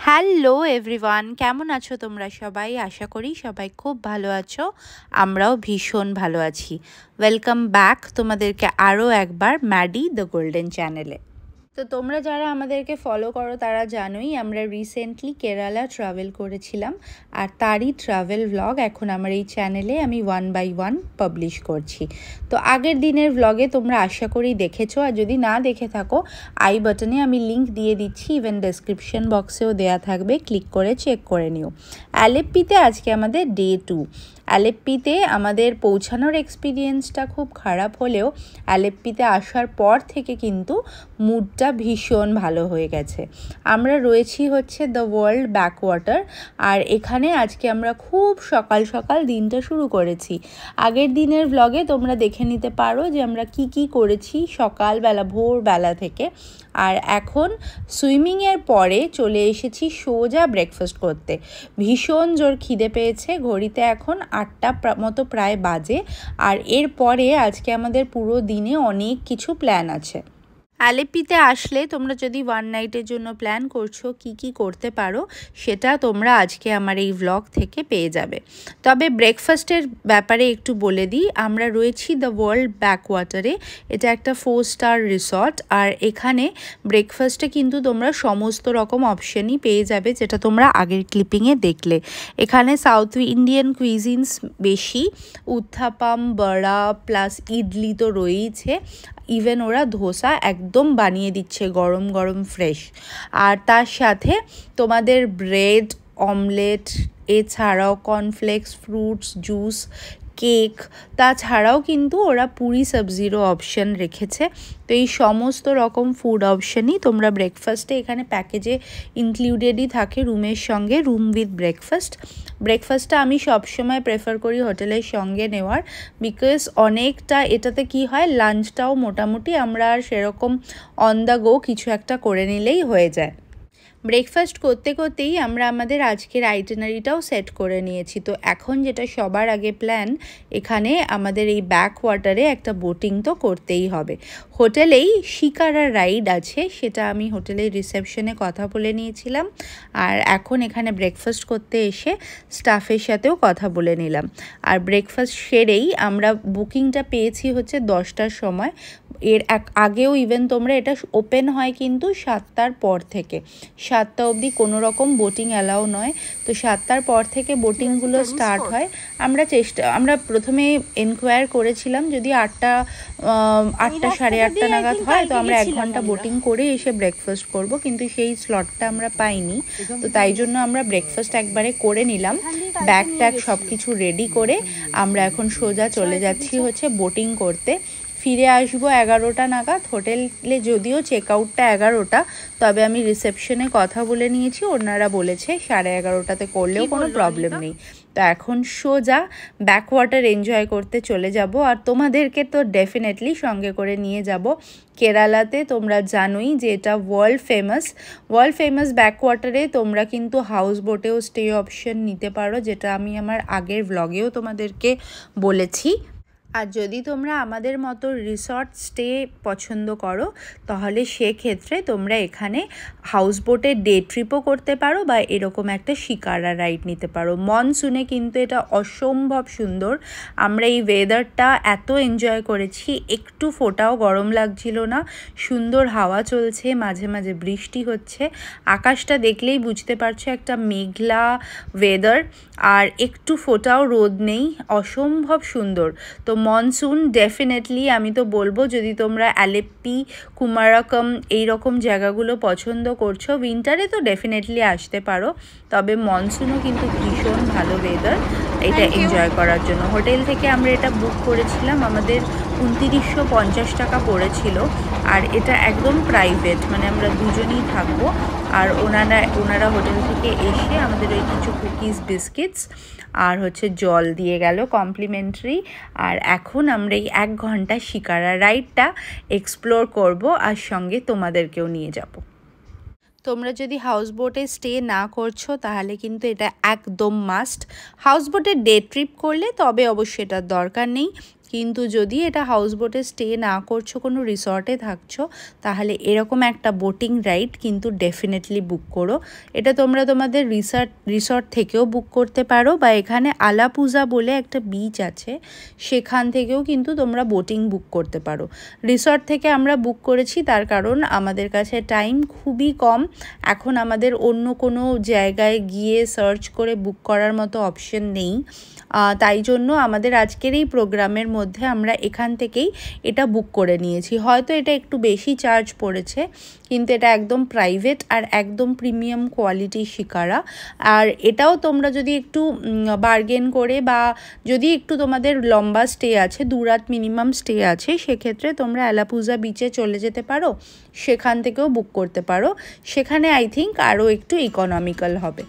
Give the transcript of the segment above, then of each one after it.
Hello everyone, কেমন আছো তোমরা সবাই? আশা করি সবাই খুব ভালো আছো। আমরাও ভীষণ ভালো আছি। ওয়েলকাম ব্যাক তোমাদেরকে আরও একবার ম্যাডি দ্য গোল্ডেন চ্যানেলে। তো তোমরা যারা আমাদেরকে ফলো করো তারা জানোই আমরা রিসেন্টলি কেরালা ট্রাভেল করেছিলাম, আর তারই ট্রাভেল ভ্লগ এখন আমার এই চ্যানেলে আমি 1 by 1 পাবলিশ করছি। তো আগের দিনের ভ্লগে তোমরা আশা করি দেখেছো, আর যদি না দেখে থাকো আই বাটনে আমি লিংক দিয়ে দিচ্ছি, ইভেন ডেসক্রিপশন বক্সেও দেয়া থাকবে, ক্লিক করে চেক করে নিও। আলেপ্পিতে আজকে আমাদের ডে 2। আলেপ্পিতে আমাদের পৌঁছানোর এক্সপিরিয়েন্সটা খুব খারাপ হলেও আলেপ্পিতে আসার পর থেকে কিন্তু মুডটা ভীষণ ভালো হয়ে গেছে। আমরা রয়েছি হচ্ছে দ্য ওয়ার্ল্ড ব্যাকওয়াটার, আর এখানে আজকে আমরা খুব সকাল সকাল দিনটা শুরু করেছি। আগের দিনের ভ্লগে তোমরা দেখে নিতে পারো যে আমরা কি করেছি সকালবেলা ভোরবেলা থেকে। আর এখন সুইমিংয়ের পরে চলে এসেছি সোজা ব্রেকফাস্ট করতে। ভীষণ জোর খিদে পেয়েছে, ঘড়িতে এখন 8টা মতো প্রায় বাজে। আর এরপরে আজকে আমাদের পুরো দিনে অনেক কিছু প্ল্যান আছে। আলেপ্পিতে আসলে তোমরা যদি 1 নাইটের জন্য প্ল্যান করছো কি করতে পারো সেটা তোমরা আজকে আমার এই ভ্লগ থেকে পেয়ে যাবে। তবে ব্রেকফাস্টের ব্যাপারে একটু বলে দিই, আমরা রয়েছি দ্য ওয়ার্ল্ড ব্যাকওয়াটারে। এটা একটা 4 স্টার রিসর্ট, আর এখানে ব্রেকফাস্টে কিন্তু তোমরা সমস্ত রকম অপশানই পেয়ে যাবে, যেটা তোমরা আগের ক্লিপিংয়ে দেখলে। এখানে সাউথ ইন্ডিয়ান কুইজিনস বেশি, উত্থাপাম, বড়া প্লাস ইডলি তো রয়েইছে। ইভেন ওরা ধোসা একদম বানিয়ে দিচ্ছে গরম গরম ফ্রেশ। আর তার সাথে তোমাদের ব্রেড, অমলেট, এছাড়াও কর্নফ্লেক্স, ফ্রুটস, জুস, কেক, তাছাড়াও কিন্তু ওরা পুরি সবজিরও অপশান রেখেছে। তো এই সমস্ত রকম ফুড অপশানই তোমরা ব্রেকফাস্টে এখানে প্যাকেজে ইনক্লুডেডই থাকে রুমের সঙ্গে, রুম উইথ ব্রেকফাস্টটা আমি সবসময় প্রেফার করি হোটেলের সঙ্গে নেওয়ার, বিকজ অনেকটা এটাতে কি হয়, লাঞ্চটাও মোটামুটি আমরা আর সেরকম অন দ্য গো কিছু একটা করে নিলেই হয়ে যায়। ব্রেকফাস্ট করতে করতেই আমরা আমাদের আজকের আইটেনারিটাও সেট করে নিয়েছি। তো এখন যেটা সবার আগে প্ল্যান, এখানে আমাদের এই ব্যাকওয়াটারে একটা বোটিং তো করতেই হবে। হোটেলেই শিকারা রাইড আছে, সেটা আমি হোটেলের রিসেপশনে কথা বলে নিয়েছিলাম, আর এখন এখানে ব্রেকফাস্ট করতে এসে স্টাফের সাথেও কথা বলে নিলাম। আর ব্রেকফাস্ট সেরেই আমরা বুকিংটা পেয়েছি হচ্ছে 10টার সময়। এর আগেও ইভেন তোমরা এটা ওপেন হয় কিন্তু 7টার পর থেকে, 7টা অবধি কোনো রকম বোটিং অ্যালাউ নয়। তো 7টার পর থেকে বোটিংগুলো স্টার্ট হয়। আমরা প্রথমে এনকোয়ার করেছিলাম যদি 8টা সাড়ে 8টা নাগাদ হয় তো আমরা 1 ঘন্টা বোটিং করে এসে ব্রেকফাস্ট করব, কিন্তু সেই স্লটটা আমরা পাইনি। তো তাই জন্য আমরা ব্রেকফাস্ট একবারে করে নিলাম। ব্যাগ ট্যাগ সব কিছু রেডি করে আমরা এখন সোজা চলে যাচ্ছি হচ্ছে বোটিং করতে। ফিরে আসবো 11টা নাগাদ। হোটেলে যদিও চেক আউটটা 11টা, তবে আমি রিসেপশনে কথা বলে নিয়েছি, ওনারা বলেছে 11:30টাতে করলেও কোনো প্রবলেম নেই। তো এখন সোজা ব্যাকওয়াটার এনজয় করতে চলে যাব, আর তোমাদেরকে তো ডেফিনেটলি সঙ্গে করে নিয়ে যাব। কেরালাতে তোমরা জানোই যে এটা ওয়ার্ল্ড ফেমাস ব্যাকওয়াটারে তোমরা কিন্তু হাউস বোটেও স্টে অপশন নিতে পারো, যেটা আমি আমার আগের ভ্লগেও তোমাদেরকে বলেছি। আর যদি তোমরা আমাদের মতো রিসর্ট স্টে পছন্দ করো তাহলে সেক্ষেত্রে তোমরা এখানে হাউস বোটে ডে ট্রিপও করতে পারো, বা এরকম একটা শিকারা রাইড নিতে পারো। মনসুনে কিন্তু এটা অসম্ভব সুন্দর। আমরা এই ওয়েদারটা এত এনজয় করেছি, একটু ফোঁটাও গরম লাগছিল না, সুন্দর হাওয়া চলছে, মাঝে মাঝে বৃষ্টি হচ্ছে। আকাশটা দেখলেই বুঝতে পারছো একটা মেঘলা ওয়েদার, আর একটু ফোঁটাও রোদ নেই, অসম্ভব সুন্দর। তো মনসুন ডেফিনেটলি আমি তো বলবো, যদি তোমরা আলেপ্পি, কুমারাকম এই রকম জায়গাগুলো পছন্দ করছো, উইন্টারে তো ডেফিনেটলি আসতে পারো, তবে মনসুনও কিন্তু ভীষণ ভালো ওয়েদার এটা এনজয় করার জন্য। হোটেল থেকে আমরা এটা বুক করেছিলাম, আমাদের 2950 টাকা পড়েছিল, আর এটা একদম প্রাইভেট, মানে আমরা দুজনেই থাকবো। আর ওনারা হোটেল থেকে এসে আমাদের ওই কিছু কুকিজ, বিস্কিটস আর হচ্ছে জল দিয়ে গেল কমপ্লিমেন্টারি। আর এখন আমরা এই 1 ঘন্টা শিকারা রাইডটা এক্সপ্লোর করব, আর সঙ্গে তোমাদেরকেও নিয়ে যাব। তোমরা যদি হাউস বোটে স্টে না করছো তাহলে কিন্তু এটা একদম মাস্ট। হাউস বোটে ডে ট্রিপ করলে তবে অবশ্যই এটার দরকার নেই, কিন্তু যদি এটা হাউসবোটে স্টে না করছো, কোনো রিসর্টে থাকছো, তাহলে এরকম একটা বোটিং রাইড কিন্তু ডেফিনেটলি বুক করো। এটা তোমরা তোমাদের রিসর্ট থেকেও বুক করতে পারো, বা এখানে আলাপুজা বলে একটা বিচ আছে, সেখান থেকেও কিন্তু তোমরা বোটিং বুক করতে পারো। রিসর্ট থেকে আমরা বুক করেছি, তার কারণ আমাদের কাছে টাইম খুবই কম। এখন আমাদের অন্য কোনো জায়গায় গিয়ে সার্চ করে বুক করার মতো অপশন নেই, তাই জন্য আমাদের আজকের এই প্রোগ্রামের মধ্যে আমরা এখান থেকেই এটা বুক করে নিয়েছি। হয়তো এটা একটু বেশি চার্জ পড়েছে, কিন্তু এটা একদম প্রাইভেট আর একদম প্রিমিয়াম কোয়ালিটির শিকারা। আর এটাও তোমরা যদি একটু বার্গেন করে, বা যদি একটু তোমাদের লম্বা স্টে আছে, 2 রাত মিনিমাম স্টে আছে, সেক্ষেত্রে তোমরা আলাপুজা বিচে চলে যেতে পারো, সেখান থেকেও বুক করতে পারো। সেখানে আই থিঙ্ক আরও একটু ইকোনমিক্যাল হবে।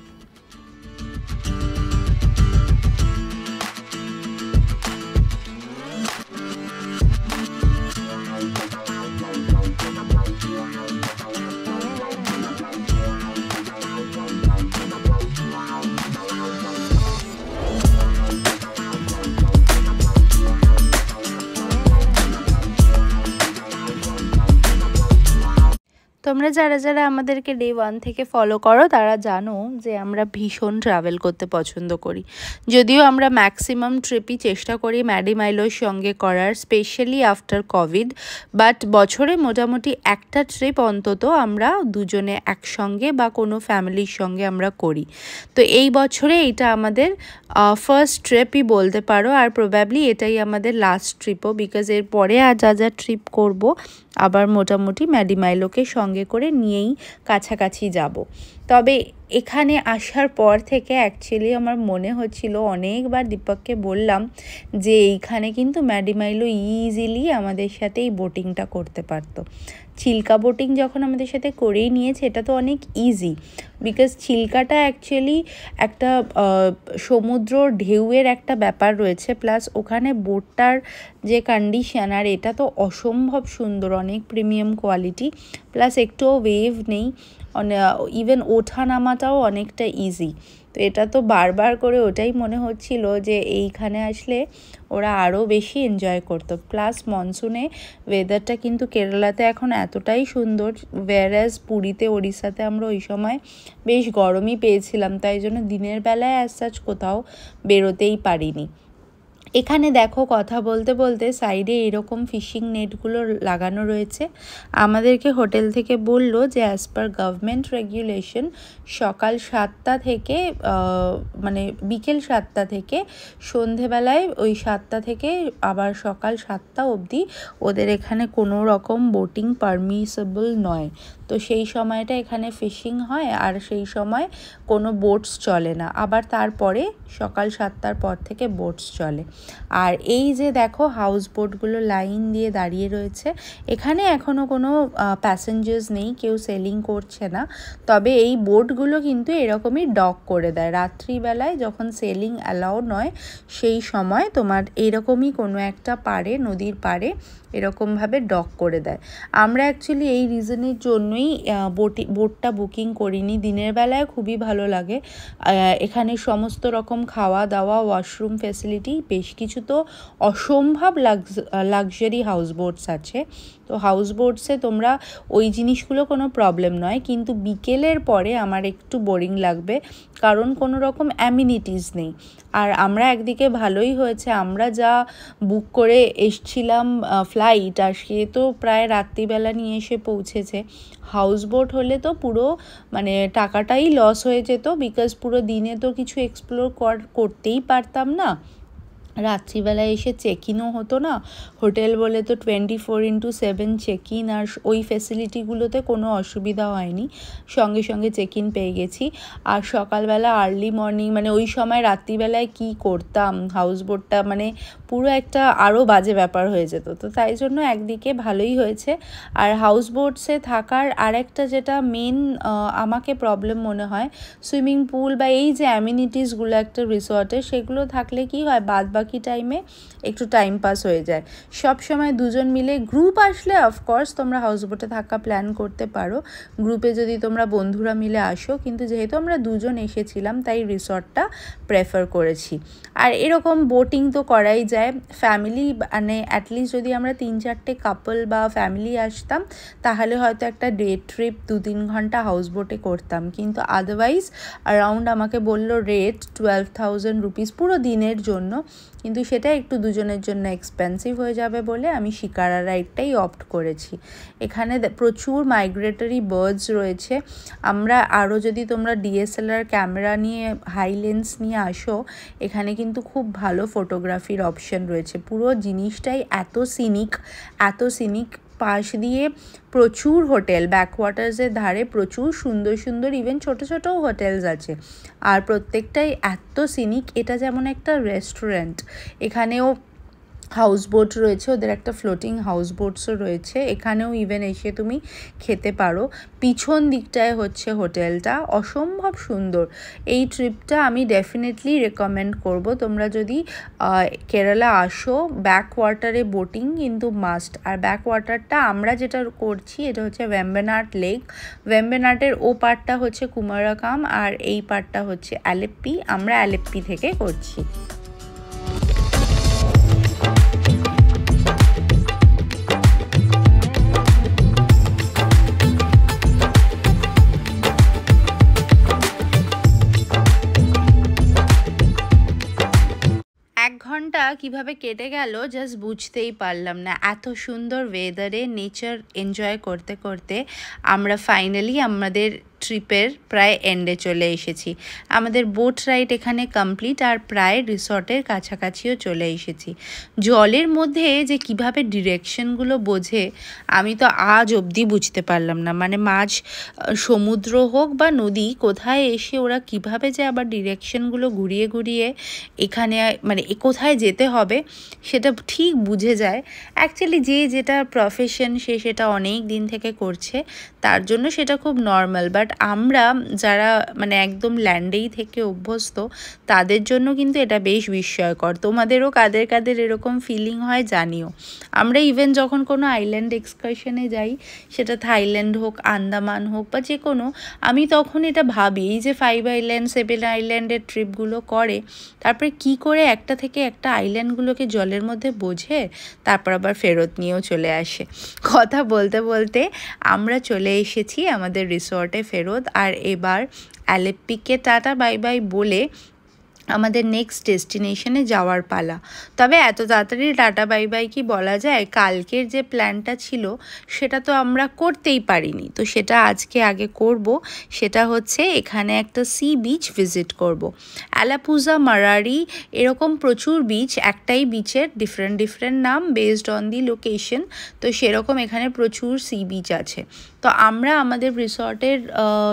তোমরা যারা যারা আমাদেরকে ডে 1 থেকে ফলো করো, তারা জানো যে আমরা ভীষণ ট্রাভেল করতে পছন্দ করি। যদিও আমরা ম্যাক্সিমাম ট্রিপই চেষ্টা করি ম্যাডি মাইলোর সঙ্গে করার, স্পেশালি আফটার কোভিড, বাট বছরে মোটামুটি একটা ট্রিপ অন্তত আমরা দুজনে একসঙ্গে বা কোনো ফ্যামিলির সঙ্গে আমরা করি। তো এই বছরে এটা আমাদের ফার্স্ট ট্রিপই বলতে পারো, আর প্রবাবলি এটাই আমাদের লাস্ট ট্রিপও, বিকজ এরপরে আর যা ট্রিপ করব আবার মোটামুটি ম্যাডি মাইলোকে সঙ্গে করে নিয়েই কাছাকাছি যাব। তবে এখানে আসার পর থেকে অ্যাকচুয়ালি আমার মনে হচ্ছিল, অনেকবার দীপককে বললাম যে এইখানে কিন্তু ম্যাডি মাইলো ইজিলি আমাদের সাথে এই বোটিংটা করতে পারতো। চিল্কা বোটিং যখন আমাদের সাথে করেই নিয়েছে, এটা তো অনেক ইজি, বিকজ চিল্কাটা অ্যাকচুয়ালি একটা সমুদ্র ঢেউয়ের একটা ব্যাপার রয়েছে, প্লাস ওখানে বোটটার যে কন্ডিশন, আর এটা তো অসম্ভব সুন্দর, অনেক প্রিমিয়াম কোয়ালিটি, প্লাস একটুও ওয়েভ নেই, ইভেন ওঠা নামাটাও অনেকটা ইজি। তো এটা তো বারবার করে ওটাই মনে হচ্ছিল যে এইখানে আসলে ওরা আরও বেশি এনজয় করতো। প্লাস মনসুনে ওয়েদারটা কিন্তু কেরালাতে এখন এতটাই সুন্দর, ওয়ারাজ পুরীতে ওড়িশাতে আমরা ওই সময় বেশ গরমই পেয়েছিলাম, তাই জন্য দিনের বেলায় অ্যাজ সাচ কোথাও বেরোতেই পারিনি। এখানে দেখো কথা বলতে বলতে সাইডে এরকম ফিশিং নেটগুলো লাগানো রয়েছে। আমাদেরকে হোটেল থেকে বললো যে অ্যাজ পার গভর্নমেন্ট রেগুলেশন সকাল 7টা থেকে মানে বিকেল 7টা থেকে সন্ধেবেলায় ওই 7টা থেকে আবার সকাল 7টা অবধি ওদের এখানে কোনো রকম বোটিং পারমিসেবল নয়। তো সেই সময়টা এখানে ফিশিং হয়, আর সেই সময় কোনো বোটস চলে না। আবার তারপরে সকাল 7টার পর থেকে বোটস চলে। আর এই যে দেখো হাউস বোটগুলো লাইন দিয়ে দাঁড়িয়ে রয়েছে, এখানে এখনও কোনো প্যাসেঞ্জার্স নেই, কেউ সেলিং করছে না। তবে এই বোটগুলো কিন্তু এরকমই ডক করে দেয় রাত্রিবেলায়, যখন সেলিং অ্যালাউ নয় সেই সময় তোমার এরকমই কোনো একটা পাড়ে, নদীর পাড়ে এরকমভাবে ডক করে দেয়। আমরা অ্যাকচুয়ালি এই রিজনের জন্যই বোটটা বুকিং করিনি। দিনের বেলায় খুবই ভালো লাগে, এখানে সমস্ত রকম খাওয়া দাওয়া, ওয়াশরুম ফেসিলিটি, বেশ কিছু তো অসম্ভব লাক্সারি হাউস বোটস আছে। তো হাউস বোটসে তোমরা ওই জিনিসগুলো কোনো প্রবলেম নয়, কিন্তু বিকেলের পরে আমার একটু বোরিং লাগবে, কারণ কোনো রকম অ্যামিনিটিস নেই। আর আমরা একদিকে ভালোই হয়েছে, আমরা যা বুক করে এসছিলাম ফ্লাইট, আর সে তো প্রায় রাত্রিবেলা নিয়ে এসে পৌঁছেছে। হাউস বোট হলে তো পুরো মানে টাকাটাই লস হয়ে যেত, বিকজ পুরো দিনে তো কিছু এক্সপ্লোর করতেই পারতাম না, রাত্রিবেলায় এসে চেক ইনও হতো না। হোটেল বলে তো 24/7 চেক ইন, আর ওই ফেসিলিটিগুলোতে কোনো অসুবিধা হয়নি, সঙ্গে সঙ্গে চেক ইন পেয়ে গেছি। আর সকালবেলা আর্লি মর্নিং মানে ওই সময় রাত্রিবেলায় কি করতাম, হাউস বোটটা মানে পুরো একটা আরও বাজে ব্যাপার হয়ে যেত। তো তাই জন্য একদিকে ভালোই হয়েছে। আর হাউস বোটসে থাকার আরেকটা যেটা মেন আমাকে প্রবলেম মনে হয়, সুইমিং পুল বা এই যে অ্যামিনিটিসগুলো একটা রিসর্টে, সেগুলো থাকলে কি হয়, বাদ বাকি টাইমে একটু টাইম পাস হয়ে যায়। সব সময় দুজন মিলে, গ্রুপ আসলে অফকোর্স তোমরা হাউসবোটে থাকা প্ল্যান করতে পারো, গ্রুপে যদি তোমরা বন্ধুরা মিলে আসো, কিন্তু যেহেতু আমরা দুজন এসেছিলাম তাই রিসর্টটা প্রেফার করেছি। আর এরকম বোটিং তো করাই যায় ফ্যামিলি, মানে অ্যাটলিস্ট যদি আমরা 3-4টে কাপল বা ফ্যামিলি আসতাম তাহলে হয়তো একটা ডে ট্রিপ 2-3 ঘন্টা হাউসবোটে করতাম, কিন্তু আদারওয়াইজ অ্যারাউন্ড আমাকে বললো রেট 12,000 রুপিস পুরো দিনের জন্য, কিন্তু সেটা একটু দুজনের জন্য এক্সপেন্সিভ হয়ে যাবে বলে আমি শিকারা রাইডটাই অপ্ট করেছি। এখানে প্রচুর মাইগ্রেটরি বার্ডস রয়েছে। আমরা আরও যদি তোমরা ডিএসএলআর ক্যামেরা নিয়ে হাই লেন্স নিয়ে আসো, এখানে কিন্তু খুব ভালো ফটোগ্রাফির অপশন রয়েছে। পুরো জিনিসটাই এত সিনিক, পাশ দিয়ে প্রচুর হোটেল, ব্যাকওয়াটার্সের ধারে প্রচুর সুন্দর সুন্দর ইভেন ছোট ছোট হোটেলস আছে, আর প্রত্যেকটাই এত সিনিক। এটা যেমন একটা রেস্টুরেন্ট, এখানেও হাউসবোট রয়েছে, ওদের একটা ফ্লোটিং হাউসবোটসও রয়েছে, এখানেও ইভেন এসে তুমি খেতে পারো। পিছন দিকটায় হচ্ছে হোটেলটা, অসম্ভব সুন্দর। এই ট্রিপটা আমি ডেফিনেটলি রেকমেন্ড করব। তোমরা যদি কেরালা আসো, ব্যাক ওয়াটারে বোটিং কিন্তু মাস্ট। আর ব্যাক ওয়াটারটা আমরা যেটা করছি এটা হচ্ছে ভেম্বেনাট লেক, ভেম্বেনাটের ও পার্টটা হচ্ছে কুমারাকাম আর এই পার্টটা হচ্ছে আলেপ্পি, আমরা আলেপ্পি থেকে করছি। ঘন্টা কিভাবে কেটে গেল জাস্ট বুঝতেই পারলাম না। এত সুন্দর ওয়েদারে নেচার এনজয় করতে করতে আমরা ফাইনালি আমাদের ট্রিপের প্রায় এন্ডে চলে এসেছি। আমাদের বোট রাইড এখানে কমপ্লিট আর প্রায় রিসর্টের কাছাকাছিও চলে এসেছি। জলের মধ্যে যে কিভাবে ডিরেকশনগুলো বোঝে আমি তো আজ অবধি বুঝতে পারলাম না, মানে মাঝ সমুদ্র হোক বা নদী, কোথায় এসে ওরা কিভাবে যে আবার ডিরেকশনগুলো ঘুরিয়ে ঘুরিয়ে এখানে মানে কোথায় যেতে হবে সেটা ঠিক বুঝে যায়। অ্যাকচুয়ালি যে যেটা প্রফেশন সে সেটা অনেক দিন থেকে করছে, তার জন্য সেটা খুব নর্মাল। বাট আমরা যারা মানে একদম ল্যান্ডেই থেকে অভ্যস্ত তাদের জন্য কিন্তু এটা বেশ বিস্ময়কর। তোমাদেরও কাদের কাদের এরকম ফিলিং হয় জানিও। আমরা ইভেন যখন কোনো আইল্যান্ড এক্সকারশনে যাই, সেটা থাইল্যান্ড হোক, আন্দামান হোক বা যে কোনো, আমি তখন এটা ভাবি এই যে 5 আইল্যান্ড 7 আইল্যান্ডের ট্রিপগুলো করে, তারপরে কি করে একটা থেকে একটা আইল্যান্ডগুলোকে জলের মধ্যে বোঝে, তারপর আবার ফেরত নিয়েও চলে আসে। কথা বলতে বলতে আমরা চলে এসেছি আমাদের রিসর্টে ফেরত। আর এবার আলেপ্পিকে টাটা বাই বাই বলে আমাদের নেক্সট ডেস্টিনেশনে যাওয়ার পালা। তবে এত তাড়াতাড়ি টাটা বাই বাই কি বলা যায়? কালকের যে প্ল্যানটা ছিল সেটা তো আমরা করতেই পারিনি, তো সেটা আজকে আগে করব। সেটা হচ্ছে এখানে একটা সি বিচ ভিজিট করব। অ্যালাপুজা, মারারি এরকম প্রচুর বিচ, একটাই বিচের ডিফারেন্ট নাম বেসড অন দি লোকেশন। তো সেরকম এখানে প্রচুর সি বিচ আছে। তো আমরা আমাদের রিসর্টের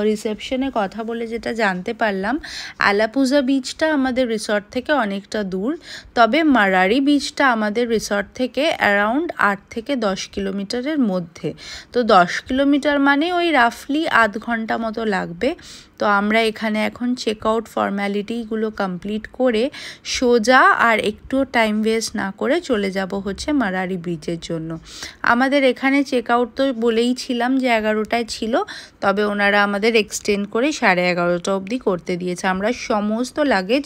রিসেপশনে কথা বলে যেটা জানতে পারলাম, অ্যালাপুজা বিচটা আমাদের রিসর্ট থেকে অনেকটা দূর, তবে মারারি বিচটা আমাদের রিসর্ট থেকে অ্যারাউন্ড 8 থেকে 10 কিলোমিটারের মধ্যে। তো 10 কিলোমিটার মানে ওই রাফলি আধ ঘন্টা মতো লাগবে। তো আমরা এখানে এখন চেক আউট ফর্ম্যালিটিগুলো কমপ্লিট করে সোজা আর একটু টাইম ওয়েস্ট না করে চলে যাব হচ্ছে মারারি বিচের জন্য। আমাদের এখানে চেক আউট তো বলেই ছিলাম যে 11টায় ছিল, তবে ওনারা আমাদের এক্সটেন্ড করে 11:30 অবধি করতে দিয়েছে। আমরা সমস্ত লাগেজ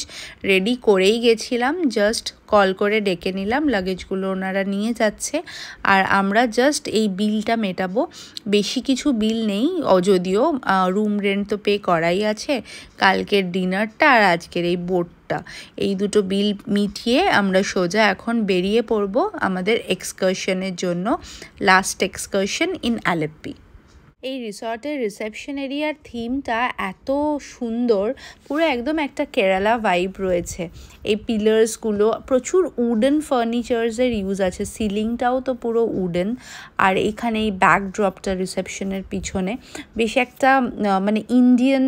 রেডি করেই গেছিলাম, জাস্ট কল করে ডেকে নিলাম, লাগেজগুলো ওনারা নিয়ে যাচ্ছে আর আমরা জাস্ট এই বিলটা মেটাবো। বেশি কিছু বিল নেই, যদিও রুম রেন্ট তো পে করাই আছে, কালকের ডিনারটা আর আজকের এই বোটটা, এই দুটো বিল মিটিয়ে আমরা সোজা এখন বেরিয়ে পড়বো আমাদের এক্সকারশনের জন্য, লাস্ট এক্সকারশন ইন আলেপ্পি। এই রিসর্টের রিসেপশন এরিয়ার থিমটা এত সুন্দর, পুরো একদম একটা কেরালা ভাইব রয়েছে। এই পিলার্সগুলো প্রচুর উডেন ফার্নিচার্সের ইউজ আছে, সিলিংটাও তো পুরো উডেন। আর এখানে এই ব্যাকড্রপটা রিসেপশনের পিছনে বেশ একটা মানে ইন্ডিয়ান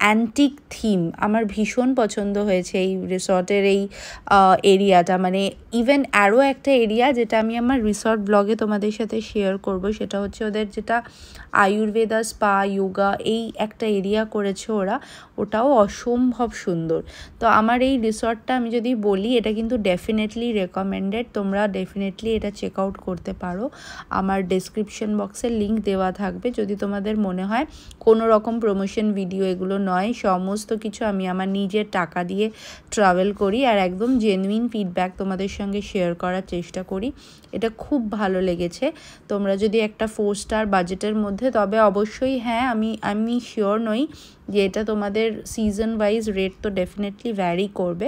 অ্যান্টিক থিম আমার ভীষণ পছন্দ হয়েছে এই রিসর্টের এই এরিয়াটা। মানে ইভেন আরও একটা এরিয়া যেটা আমি আমার রিসর্ট ব্লগে তোমাদের সাথে শেয়ার করব, সেটা হচ্ছে ওদের যেটা আয়ুর্বেদা স্পা যোগা এই একটা এরিয়া করেছে ওরা, ওটাও অসম্ভব সুন্দর। তো আমার এই রিসর্টটা আমি যদি বলি, এটা কিন্তু ডেফিনেটলি রেকমেন্ডেড, তোমরা ডেফিনেটলি এটা চেক আউট করতে পারো। আমার ডেসক্রিপশন বক্সে লিঙ্ক দেওয়া থাকবে যদি তোমাদের মনে হয়। কোনো রকম প্রমোশন ভিডিও এগুলো নয়, সমস্ত কিছু আমি আমার নিজের টাকা দিয়ে ট্রাভেল করি আর একদম জেনুইন ফিডব্যাক তোমাদের সঙ্গে শেয়ার করার চেষ্টা করি। এটা খুব ভালো লেগেছে। তোমরা যদি একটা 4 স্টার বাজেটের মধ্যে, তবে অবশ্যই হ্যাঁ আমি শিওর নই যে এটা তোমাদের সিজন ওয়াইজ রেট তো ডেফিনেটলি ভ্যারি করবে।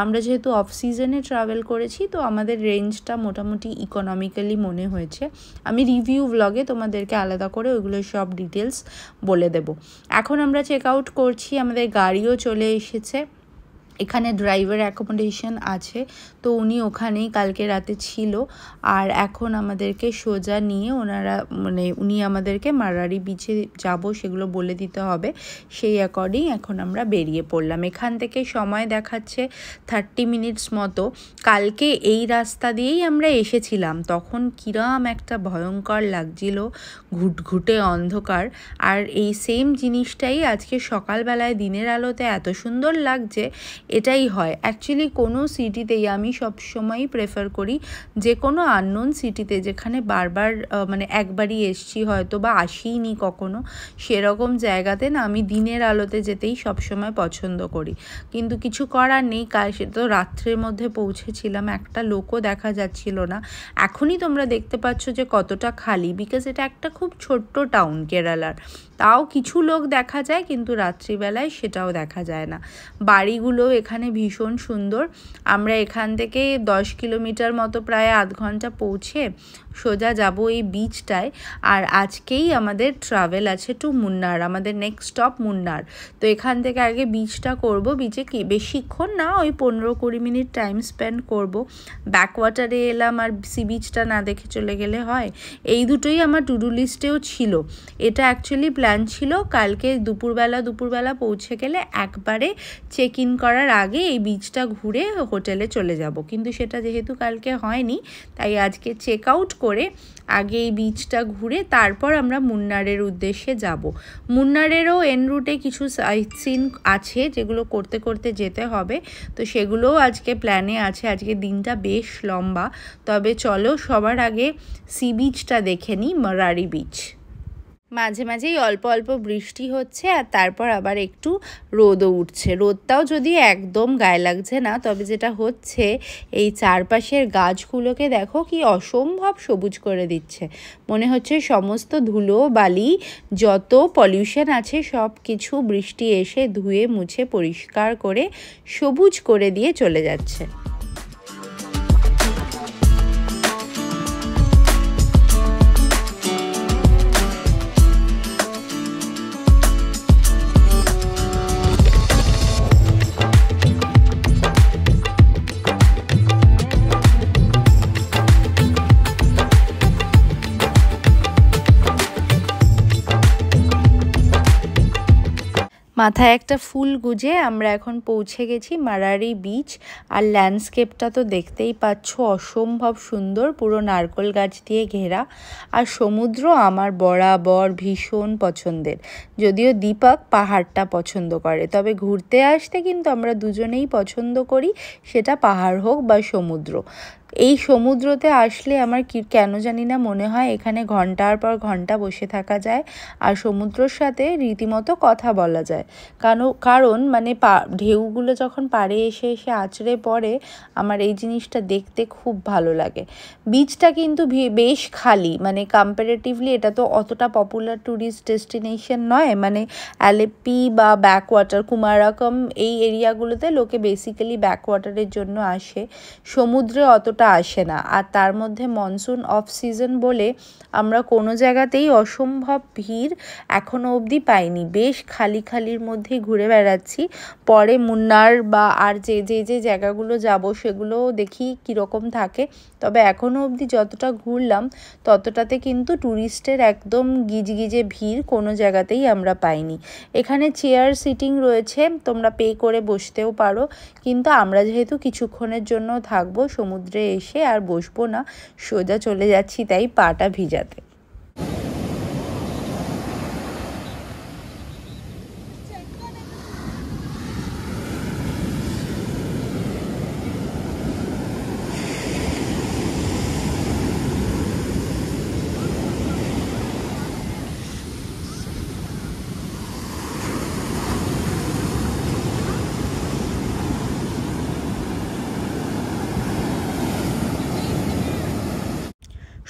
আমরা যেহেতু অফ সিজনে ট্রাভেল করেছি তো আমাদের রেঞ্জটা মোটামুটি ইকোনমিক্যালি মনে হয়েছে। আমি রিভিউ ব্লগে তোমাদেরকে আলাদা করে ওইগুলো সব ডিটেলস বলে দেব। এখন আমরা চেক আউট করছি, আমাদের গাড়িও চলে এসেছে। এখানে ড্রাইভার অ্যাকোমোডেশন আছে, তো উনি ওখানেই কালকে রাতে ছিল। আর এখন আমাদেরকে সোজা নিয়ে উনি আমাদেরকে মারারি বিচে যাব সেগুলো বলে দিতে হবে, সেই অ্যাকর্ডিং এখন আমরা বেরিয়ে পড়লাম। এখান থেকে সময় দেখাচ্ছে 30 মিনিটস মতো। কালকে এই রাস্তা দিয়েই আমরা এসেছিলাম, তখন কিরম একটা ভয়ঙ্কর লাগছিল, ঘুটঘুটে অন্ধকার। আর এই সেম জিনিসটাই আজকে সকালবেলায় দিনের আলোতে এত সুন্দর লাগছে। এটাই হয় অ্যাকচুয়ালি কোনো সিটিতেই, আমি সবসময়ই প্রেফার করি যে কোনো আননোন সিটিতে যেখানে বারবার মানে একবারই এসছি হয়তো বা আসিনি কখনো, সেরকম জায়গাতে না আমি দিনের আলোতে যেতেই সবসময় পছন্দ করি। কিন্তু কিছু করার নেই, সে তো রাত্রের মধ্যে পৌঁছেছিলাম, একটা লোকও দেখা যাচ্ছিল না। এখনই তোমরা দেখতে পাচ্ছ যে কতটা খালি, বিকজ এটা একটা খুব ছোট্ট টাউন কেরালার। তাও কিছু লোক দেখা যায়, কিন্তু রাত্রিবেলায় সেটাও দেখা যায় না। বাড়িগুলো এখানে ভীষণ সুন্দর। আমরা এখান থেকে 10 কিলোমিটার মতো প্রায় আধ ঘন্টা পৌঁছে সোজা যাব এই বিচটায়। আর আজকেই আমাদের ট্রাভেল আছে টু মুন্নার, আমাদের নেক্সট স্টপ মুন্নার। তো এখান থেকে আগে বিচটা করব। বিচে কি বেশিক্ষণ না, ওই 15-20 মিনিট টাইম স্পেন্ড করব। ব্যাকওয়াটারে এলাম আর সি বিচটা না দেখে চলে গেলে হয়। এই দুটোই আমার টু ডু লিস্টেও ছিল। এটা অ্যাকচুয়ালি প্ল্যান ছিল কালকে দুপুরবেলা পৌঁছে গেলে একবারে চেক ইন করার আগে এই বিচটা ঘুরে হোটেলে চলে যাব, কিন্তু সেটা যেহেতু কালকে হয়নি তাই আজকে চেক আউট করে আগে এই বিচটা ঘুরে তারপর আমরা মুন্নারের উদ্দেশ্যে যাব। মুন্নারেরও এন রুটে কিছু সাইট সিন আছে যেগুলো করতে করতে যেতে হবে, তো সেগুলোও আজকে প্ল্যানে আছে। আজকে দিনটা বেশ লম্বা, তবে চলো সবার আগে সি বিচটা দেখে নিই, মারারি বিচ। মাঝে মাঝেই অল্প অল্প বৃষ্টি হচ্ছে আর তারপর আবার একটু রোদও উঠছে। রোদটাও যদি একদম গায়ে লাগছে না, তবে যেটা হচ্ছে এই চারপাশের গাছগুলোকে দেখো কি অসম্ভব সবুজ করে দিচ্ছে। মনে হচ্ছে সমস্ত ধুলো বালি যত পলিউশন আছে সব কিছু বৃষ্টি এসে ধুয়ে মুছে পরিষ্কার করে সবুজ করে দিয়ে চলে যাচ্ছে। মাথায় একটা ফুল গুজে আমরা এখন পৌঁছে গেছি মারারি বিচ। আর ল্যান্ডস্কেপটা তো দেখতেই পাচ্ছ, অসম্ভব সুন্দর, পুরো নারকেল গাছ দিয়ে ঘেরা। আর সমুদ্র আমার বরাবর ভীষণ পছন্দের, যদিও দীপক পাহাড়টা পছন্দ করে, তবে ঘুরতে আসতে কিন্তু আমরা দুজনেই পছন্দ করি, সেটা পাহাড় হোক বা সমুদ্র। এই সমুদ্রতে আসলে আমার কেন জানি না মনে হয় এখানে ঘন্টার পর ঘন্টা বসে থাকা যায় আর সমুদ্রের সাথে রীতিমতো কথা বলা যায়। কারণ মানে ঢেউগুলো যখন পাড়ে এসে এসে আছড়ে পড়ে, আমার এই জিনিসটা দেখতে খুব ভালো লাগে। বিচটা কিন্তু বেশ খালি, মানে কম্পারেটিভলি এটা তো অতটা পপুলার ট্যুরিস্ট ডেস্টিনেশন নয়। মানে আলেপ্পি বা ব্যাকওয়াটার কুমারাকম এই এরিয়াগুলোতে লোকে বেসিক্যালি ব্যাকওয়াটারের জন্য আসে, সমুদ্রে অতটা অতটা আসে না। আর তার মধ্যে মনসুন অফ সিজন বলে আমরা কোনো জায়গাতেই অসম্ভব ভিড় এখনও অবধি পাইনি। বেশ খালি খালির মধ্যেই ঘুরে বেড়াচ্ছি। পরে মুন্নার বা আর যে জায়গাগুলো যাব সেগুলোও দেখি কীরকম থাকে। তবে এখনও অবধি যতটা ঘুরলাম ততটাতে কিন্তু ট্যুরিস্টের একদম গিজগিজে ভিড় কোনো জায়গাতেই আমরা পাইনি। এখানে চেয়ার সিটিং রয়েছে, তোমরা পে করে বসতেও পারো, কিন্তু আমরা যেহেতু কিছুক্ষণের জন্য থাকবো সমুদ্রে এসে আর বসবো না, সোজা চলে যাচ্ছি তাই পাটা ভিজাতে।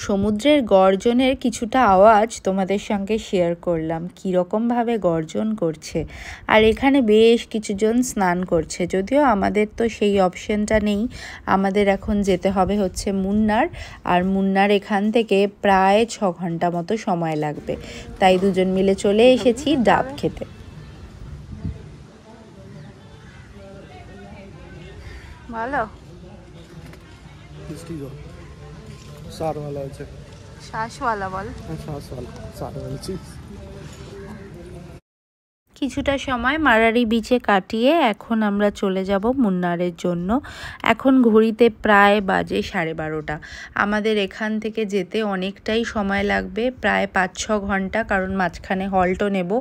সমুদ্রের গর্জনের কিছুটা আওয়াজ তোমাদের সঙ্গে শেয়ার করলাম, কীরকমভাবে গর্জন করছে। আর এখানে বেশ কিছুজন স্নান করছে, যদিও আমাদের তো সেই অপশনটা নেই। আমাদের এখন যেতে হবে হচ্ছে মুন্নার, আর মুন্নার এখান থেকে প্রায় 6 ঘন্টা মতো সময় লাগবে। তাই দুজন মিলে চলে এসেছি ডাব খেতে। ভালো सार वाला আছে শ্বাসওয়ালা বল। শ্বাস वाला सार বলছি। কিছুটা সময় মারারি বিচে কাটিয়ে এখন আমরা চলে যাব মুন্নারের জন্য। এখন ঘড়িতে প্রায় বাজে 12:30। আমাদের এখান থেকে যেতে অনেকটাই সময় লাগবে, প্রায় 5-6 ঘন্টা, কারণ মাঝখানে হল্টও নেব,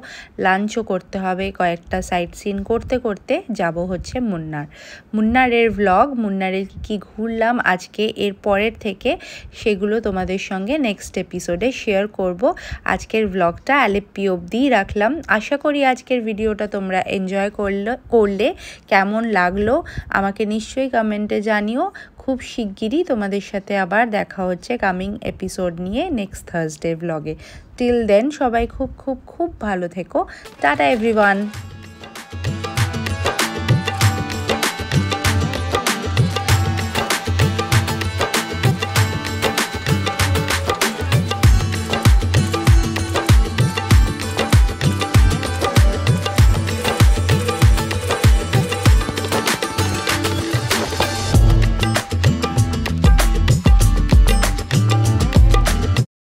লাঞ্চও করতে হবে। কয়েকটা সাইট সিন করতে করতে যাব হচ্ছে মুন্নার। মুন্নারের ভ্লগ, মুন্নারে কি ঘুরলাম আজকে এর পরের থেকে, সেগুলো তোমাদের সঙ্গে নেক্সট এপিসোডে শেয়ার করব। আজকের ভ্লগটা আলেপ্পি অবধিই রাখলাম। আশা করি আজকের ভিডিওটা তোমরা এনজয় করলে কেমন লাগলো আমাকে নিশ্চয়ই কমেন্টে জানিও। খুব শিগগিরই তোমাদের সাথে আবার দেখা হচ্ছে কামিং এপিসোড নিয়ে নেক্সট থার্সডে ব্লগে। টিল দেন সবাই খুব খুব খুব ভালো থেকো। Tata everyone.